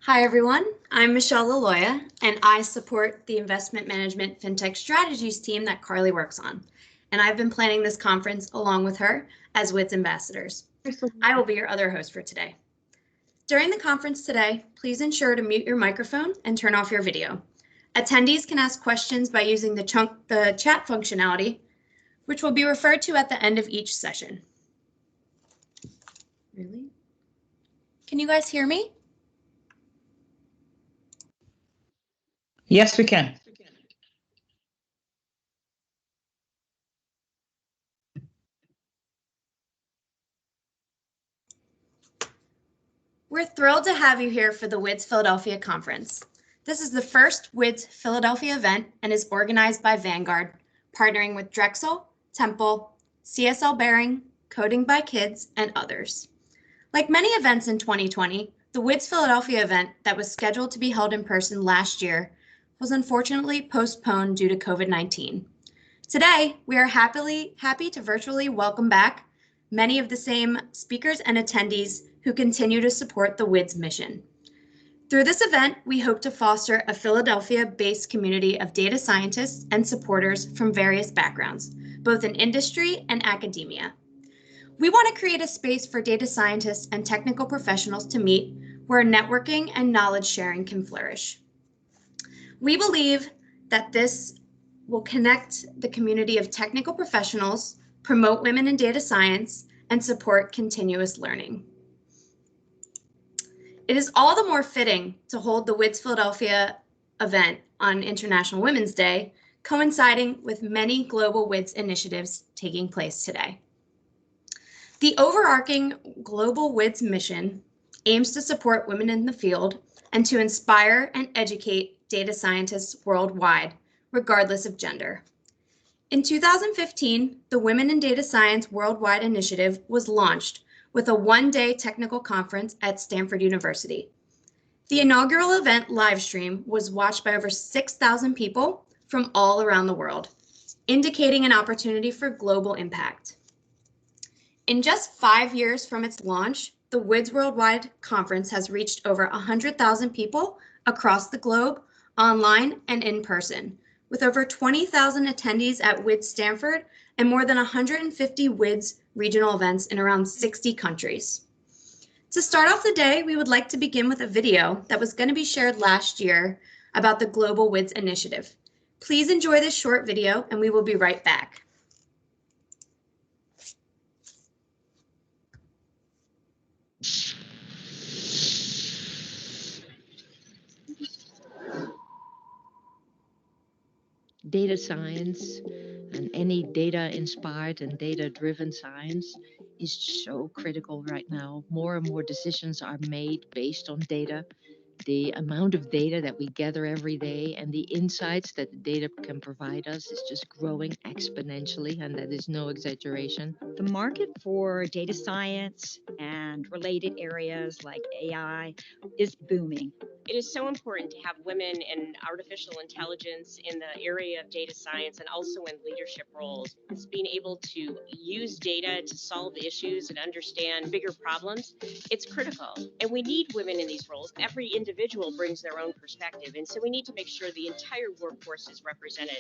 Hi, everyone. I'm Michelle Liloia, and I support the investment management fintech strategies team that Carly works on. And I've been planning this conference along with her as WiDS ambassadors. I will be your other host for today. During the conference today, please ensure to mute your microphone and turn off your video. Attendees can ask questions by using the chat functionality, which will be referred to at the end of each session. Really? Can you guys hear me? Yes, we can. We're thrilled to have you here for the WiDS Philadelphia conference. This is the first WiDS Philadelphia event and is organized by Vanguard, partnering with Drexel, Temple, CSL Behring, Coding by Kids, and others. Like many events in 2020, the WiDS Philadelphia event that was scheduled to be held in person last year was unfortunately postponed due to COVID-19. Today, we are happy to virtually welcome back many of the same speakers and attendees who continue to support the WiDS mission. Through this event, we hope to foster a Philadelphia-based community of data scientists and supporters from various backgrounds, both in industry and academia. We want to create a space for data scientists and technical professionals to meet where networking and knowledge sharing can flourish. We believe that this will connect the community of technical professionals, promote women in data science, and support continuous learning. It is all the more fitting to hold the WiDS Philadelphia event on International Women's Day, coinciding with many global WiDS initiatives taking place today. The overarching global WiDS mission aims to support women in the field and to inspire and educate data scientists worldwide, regardless of gender. In 2015, the Women in Data Science Worldwide Initiative was launched with a one-day technical conference at Stanford University. The inaugural event live stream was watched by over 6,000 people from all around the world, indicating an opportunity for global impact. In just 5 years from its launch, the WiDS Worldwide Conference has reached over 100,000 people across the globe, online and in person, with over 20,000 attendees at WiDS Stanford and more than 150 WiDS regional events in around 60 countries. To start off the day, we would like to begin with a video that was going to be shared last year about the Global WiDS Initiative. Please enjoy this short video and we will be right back. Data science and any data-inspired and data-driven science is so critical right now. More and more decisions are made based on data. The amount of data that we gather every day and the insights that the data can provide us is just growing exponentially, and that is no exaggeration. The market for data science and related areas like AI is booming. It is so important to have women in artificial intelligence in the area of data science and also in leadership roles. It's being able to use data to solve issues and understand bigger problems. It's critical. And we need women in these roles. Every individual brings their own perspective. And so we need to make sure the entire workforce is represented.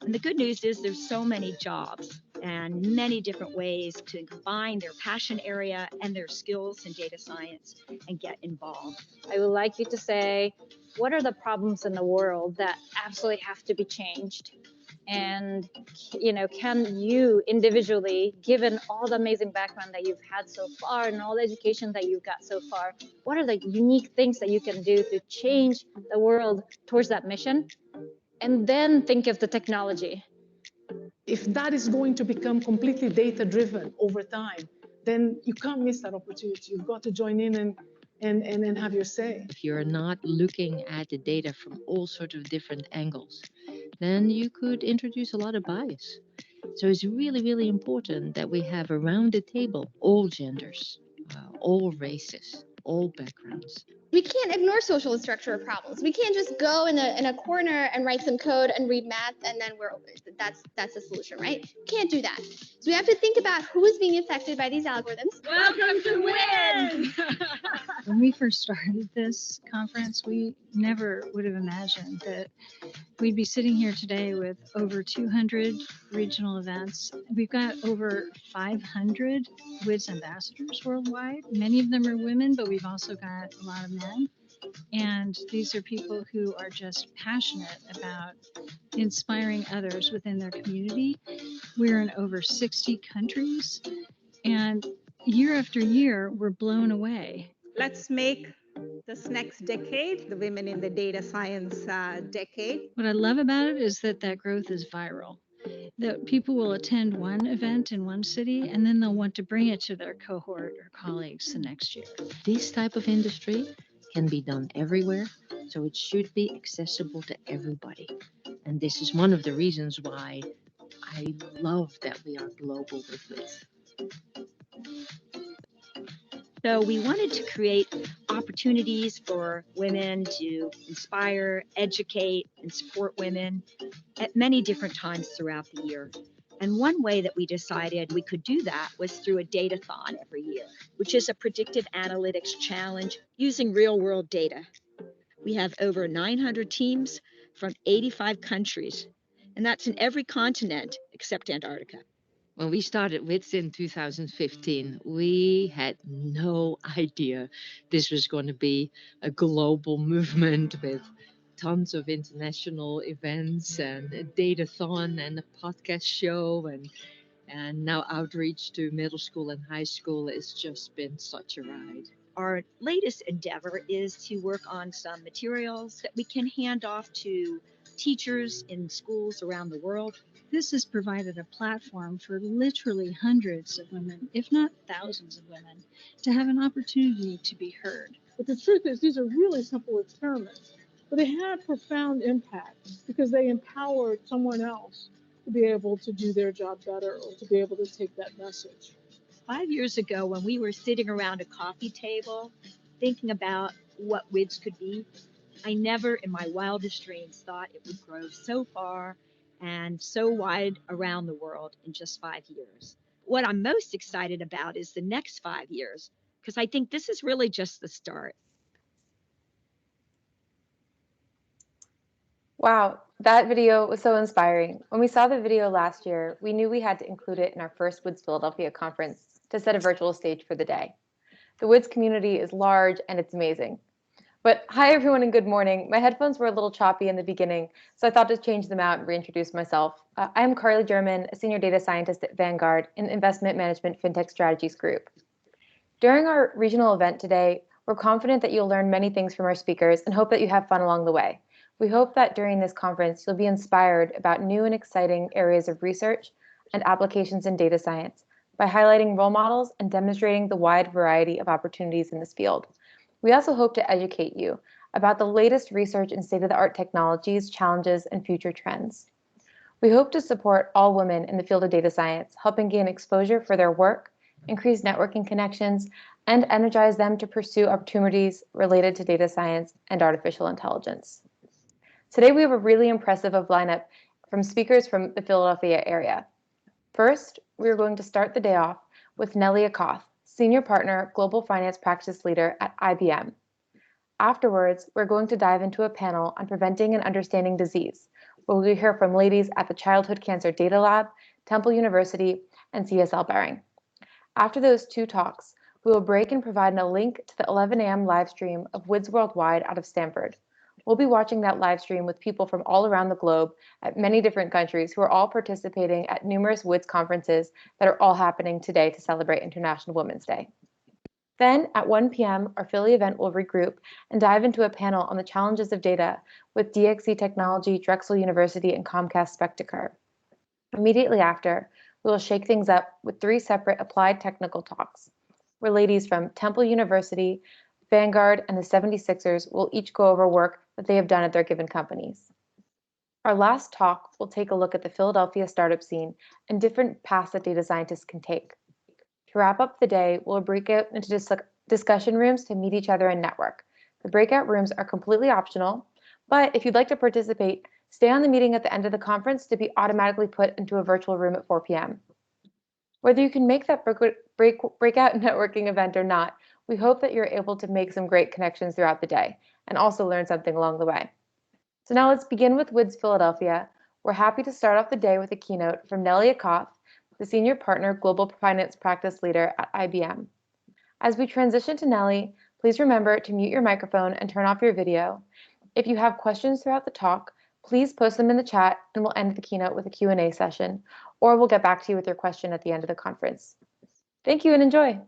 And the good news is there's so many jobs and many different ways to combine their passion area and their skills in data science and get involved. I would like you to say, what are the problems in the world that absolutely have to be changed? And, can you individually, given all the amazing background that you've had so far and all the education that you've got so far, what are the unique things that you can do to change the world towards that mission? And then think of the technology. If that is going to become completely data-driven over time, then you can't miss that opportunity. You've got to join in and have your say. If you're not looking at the data from all sorts of different angles, then you could introduce a lot of bias. So it's really, really important that we have around the table all genders, all races, all backgrounds. We can't ignore social and structural problems. We can't just go in a corner and write some code and read math and then that's the solution, right? Can't do that. So we have to think about who is being affected by these algorithms. Welcome to WIDS! When we first started this conference, we never would have imagined that we'd be sitting here today with over 200 regional events. We've got over 500 WIDS ambassadors worldwide. Many of them are women, but we've also got a lot of men. And these are people who are just passionate about inspiring others within their community. We're in over 60 countries, and year after year, we're blown away. Let's make this next decade the Women in the Data Science decade. What I love about it is that growth is viral. That people will attend one event in one city and then they'll want to bring it to their cohort or colleagues the next year. This type of industry can be done everywhere, so it should be accessible to everybody. And this is one of the reasons why I love that we are global with this. So we wanted to create opportunities for women to inspire, educate, and support women at many different times throughout the year. And one way that we decided we could do that was through a datathon every year, which is a predictive analytics challenge using real-world data. We have over 900 teams from 85 countries, and that's in every continent except Antarctica. When we started WIDS in 2015, we had no idea this was going to be a global movement with tons of international events and a datathon and a podcast show and now outreach to middle school and high school. It's just been such a ride. Our latest endeavor is to work on some materials that we can hand off to teachers in schools around the world. This has provided a platform for literally hundreds of women, if not thousands of women, to have an opportunity to be heard. But the truth is, these are really simple experiments, but they had profound impact because they empowered someone else to be able to do their job better or to be able to take that message. 5 years ago, when we were sitting around a coffee table thinking about what WIDS could be, I never in my wildest dreams thought it would grow so far and so wide around the world in just 5 years. What I'm most excited about is the next 5 years, because I think this is really just the start. Wow, that video was so inspiring. When we saw the video last year, we knew we had to include it in our first WIDS Philadelphia conference to set a virtual stage for the day. The WIDS community is large and it's amazing. But hi everyone and good morning. My headphones were a little choppy in the beginning, so I thought to change them out and reintroduce myself. I am Carly Jerman, a senior data scientist at Vanguard in Investment Management FinTech Strategies Group. During our regional event today, we're confident that you'll learn many things from our speakers and hope that you have fun along the way. We hope that during this conference, you'll be inspired about new and exciting areas of research and applications in data science by highlighting role models and demonstrating the wide variety of opportunities in this field. We also hope to educate you about the latest research and state-of-the-art technologies, challenges, and future trends. We hope to support all women in the field of data science, helping gain exposure for their work, increase networking connections, and energize them to pursue opportunities related to data science and artificial intelligence. Today, we have a really impressive lineup from speakers from the Philadelphia area. First, we are going to start the day off with Nellie Akoth, Senior Partner, Global Finance Practice Leader at IBM. Afterwards, we're going to dive into a panel on preventing and understanding disease, where we'll hear from ladies at the Childhood Cancer Data Lab, Temple University, and CSL Behring. After those two talks, we will break and provide a link to the 11 a.m. live stream of WIDS Worldwide out of Stanford. We'll be watching that live stream with people from all around the globe at many different countries who are all participating at numerous WIDS conferences that are all happening today to celebrate International Women's Day. Then at 1 p.m., our Philly event will regroup and dive into a panel on the challenges of data with DXC Technology, Drexel University, and Comcast Spectacur. Immediately after, we will shake things up with 3 separate applied technical talks, where ladies from Temple University, Vanguard, and the 76ers will each go over work that they have done at their given companies. Our last talk will take a look at the Philadelphia startup scene and different paths that data scientists can take. To wrap up the day, we'll break out into discussion rooms to meet each other and network. The breakout rooms are completely optional, but if you'd like to participate, stay on the meeting at the end of the conference to be automatically put into a virtual room at 4 p.m. Whether you can make that breakout networking event or not, we hope that you're able to make some great connections throughout the day and also learn something along the way. So now let's begin with WiDS Philadelphia. We're happy to start off the day with a keynote from Nellie Akoff, the Senior Partner Global Finance Practice Leader at IBM. As we transition to Nellie, please remember to mute your microphone and turn off your video. If you have questions throughout the talk, please post them in the chat and we'll end the keynote with a Q&A session, or we'll get back to you with your question at the end of the conference. Thank you and enjoy.